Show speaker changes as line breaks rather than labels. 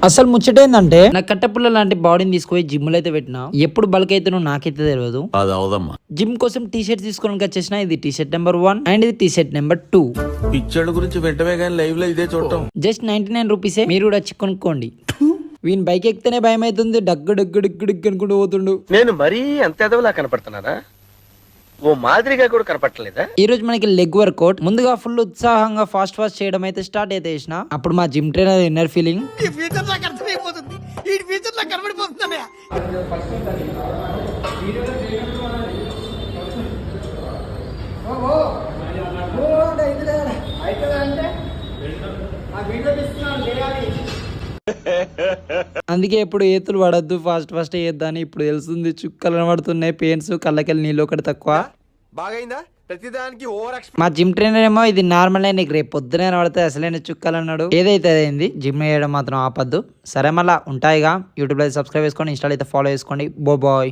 అసలు ముచ్చట ఏంటంటే నా కట్టపుల్ల లాంటి బాడీని తీసుకుపోయి జిమ్ లో అయితే పెట్టినా ఎప్పుడు బల్క్ అయితే నాకైతే తెలియదు. జిమ్ కోసం టీ షర్ట్ తీసుకోవడానికి వచ్చేసిన. ఇది టీ షర్ట్ నెంబర్ 1 అండ్ ఇది టీ షర్ట్ నెంబర్ 2.
పిక్చర్ గురించి వెంటనే కానీ లైవ్ లో ఇదే చూడటం
జస్ట్ 99 రూపీసే. మీరు కూడా వచ్చి కొనుక్కోండి. వీని బైక్ ఎక్కితేనే భయం అవుతుంది. డగ్గు డగ్గు డగ్గు డగ్గు అనుకుంటూ పోతుండు.
నేను మరీ అంత ఎదవలా కనపడుతున్నారా? ఓ మాదిరిగా కూడా కనపడలేదా?
ఈ రోజు మనకి లెగ్ వర్కౌట్. ముందుగా ఫుల్ ఉత్సాహంగా ఫాస్ట్ చేయడం అయితే స్టార్ట్ అయితే చేసిన. అప్పుడు మా జిమ్ ట్రైనర్ ఇన్నర్ ఫీలింగ్ అందుకే ఎప్పుడు ఏతులు పడద్దు, ఫాస్ట్ చేద్దాని. ఇప్పుడు తెలుస్తుంది, చుక్కలు కనబడుతున్నాయి, పెయిన్స్, కళ్ళకెళ్ళి నీళ్ళు ఒకటి తక్కువ.
బాగైందా? ప్రతిదానికి ఓవర్
మా జిమ్ ట్రైనర్ ఏమో ఇది నార్మల్, నీకు రేపు పొద్దునే పడితే అసలైన చుక్కలు అన్నాడు. ఏదైతే అయింది, జిమ్ చేయడం మాత్రం ఆపద్దు. సరే మళ్ళా ఉంటాయిగా. యూట్యూబ్ లో సబ్స్క్రైబ్ చేసుకోండి, ఇన్స్టాలో అయితే ఫాలో చేసుకోండి. బాయ్.